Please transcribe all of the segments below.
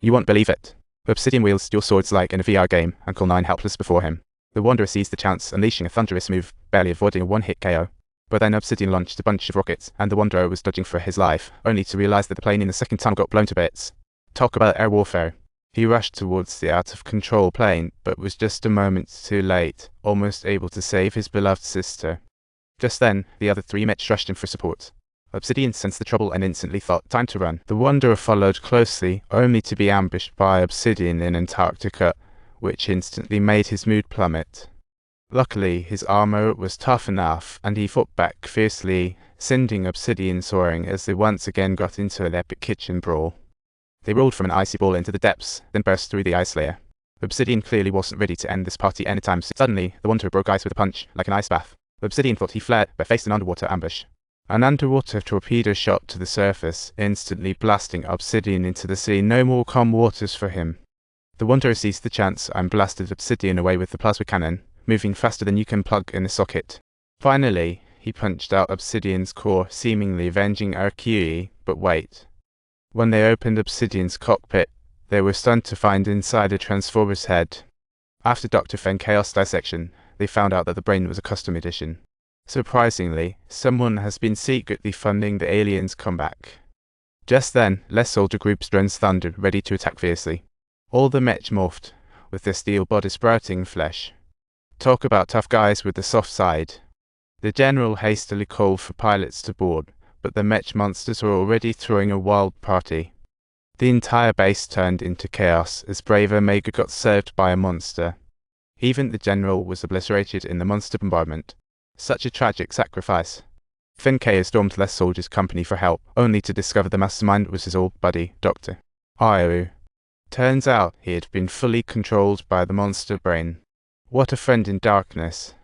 You won't believe it. Obsidian wields dual swords like in a VR game, and call 9 helpless before him. The Wanderer seized the chance, unleashing a thunderous move, barely avoiding a one-hit KO. But then Obsidian launched a bunch of rockets, and the Wanderer was dodging for his life, only to realize that the plane in the second tunnel got blown to bits. Talk about air warfare. He rushed towards the out-of-control plane, but was just a moment too late, almost able to save his beloved sister. Just then, the other 3 Mitch rushed in for support. Obsidian sensed the trouble and instantly thought, time to run. The Wanderer followed closely, only to be ambushed by Obsidian in Antarctica, which instantly made his mood plummet. Luckily, his armor was tough enough, and he fought back fiercely, sending Obsidian soaring as they once again got into an epic kitchen brawl. They rolled from an icy ball into the depths, then burst through the ice layer. Obsidian clearly wasn't ready to end this party anytime soon. Suddenly, the Wanderer broke ice with a punch, like an ice bath. Obsidian thought he fled, but faced an underwater ambush. An underwater torpedo shot to the surface, instantly blasting Obsidian into the sea. No more calm waters for him. The Wanderer seized the chance and blasted Obsidian away with the plasma cannon, moving faster than you can plug in a socket. Finally, he punched out Obsidian's core, seemingly avenging Arcue, but wait. When they opened Obsidian's cockpit, they were stunned to find inside a Transformer's head. After Dr. Fen Chaos dissection, they found out that the brain was a custom edition. Surprisingly, someone has been secretly funding the aliens' comeback. Just then, less soldier groups drones thundered, ready to attack fiercely. All the mech morphed, with their steel bodies sprouting flesh. Talk about tough guys with the soft side. The general hastily called for pilots to board, but the mech monsters were already throwing a wild party. The entire base turned into chaos as brave Omega got served by a monster. Even the general was obliterated in the monster bombardment. Such a tragic sacrifice. Finkei stormed less soldiers' company for help, only to discover the mastermind was his old buddy, Dr. Ayu. Turns out he had been fully controlled by the monster brain. What a friend in darkness.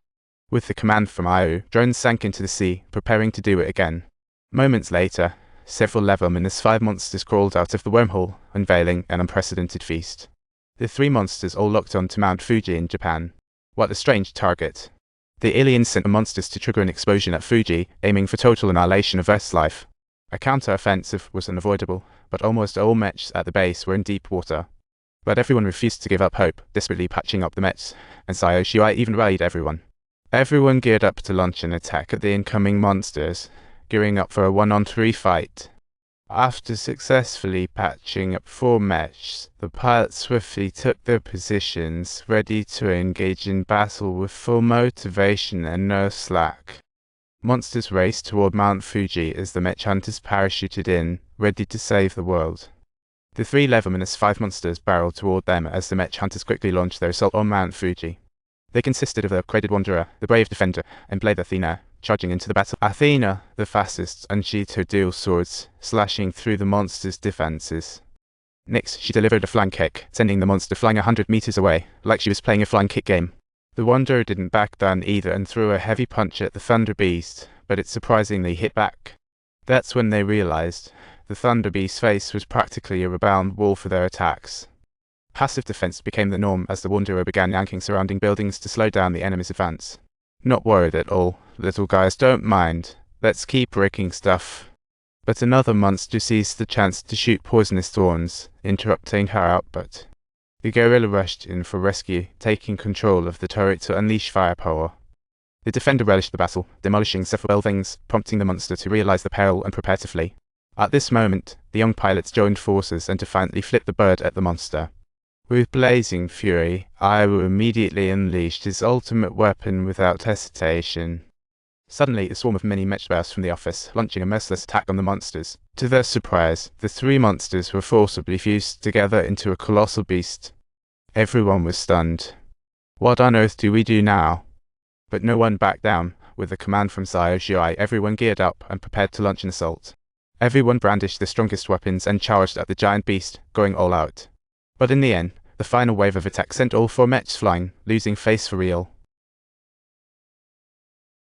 With the command from Ayu, drones sank into the sea, preparing to do it again. Moments later, several Leverminus 5 monsters crawled out of the wormhole, unveiling an unprecedented feast. The 3 monsters all locked on to Mount Fuji in Japan. What a strange target. The aliens sent the monsters to trigger an explosion at Fuji, aiming for total annihilation of Earth's life. A counter-offensive was unavoidable, but almost all mechs at the base were in deep water. But everyone refused to give up hope, desperately patching up the mechs, and Sayo Shuai even rallied everyone. Everyone geared up to launch an attack at the incoming monsters, gearing up for a 1-on-3 fight. After successfully patching up 4 mechs, the pilots swiftly took their positions, ready to engage in battle with full motivation and no slack. Monsters raced toward Mount Fuji as the mech hunters parachuted in, ready to save the world. The 3 Leverminus 5 monsters barreled toward them as the mech hunters quickly launched their assault on Mount Fuji. They consisted of the upgraded Wanderer, the brave Defender, and Blade Athena, charging into the battle. Athena, the fastest, unsheathed her dual swords, slashing through the monster's defenses. Next, she delivered a flying kick, sending the monster flying 100 meters away, like she was playing a flying kick game. The Wanderer didn't back down either and threw a heavy punch at the Thunder Beast, but it surprisingly hit back. That's when they realized the Thunder Beast's face was practically a rebound wall for their attacks. Passive defense became the norm as the Wanderer began yanking surrounding buildings to slow down the enemy's advance. Not worried at all, little guys, don't mind. Let's keep breaking stuff. But another monster seized the chance to shoot poisonous thorns, interrupting her output. The guerrilla rushed in for rescue, taking control of the turret to unleash firepower. The Defender relished the battle, demolishing several buildings, prompting the monster to realize the peril and prepare to flee. At this moment, the young pilots joined forces and defiantly flipped the bird at the monster. With blazing fury, Ayu immediately unleashed his ultimate weapon without hesitation. Suddenly, a swarm of mini mechs burst from the office, launching a merciless attack on the monsters. To their surprise, the 3 monsters were forcibly fused together into a colossal beast. Everyone was stunned. What on earth do we do now? But no one backed down. With a command from Sayo Shuai, everyone geared up and prepared to launch an assault. Everyone brandished the strongest weapons and charged at the giant beast, going all out. But in the end, the final wave of attack sent all 4 mechs flying, losing face for real.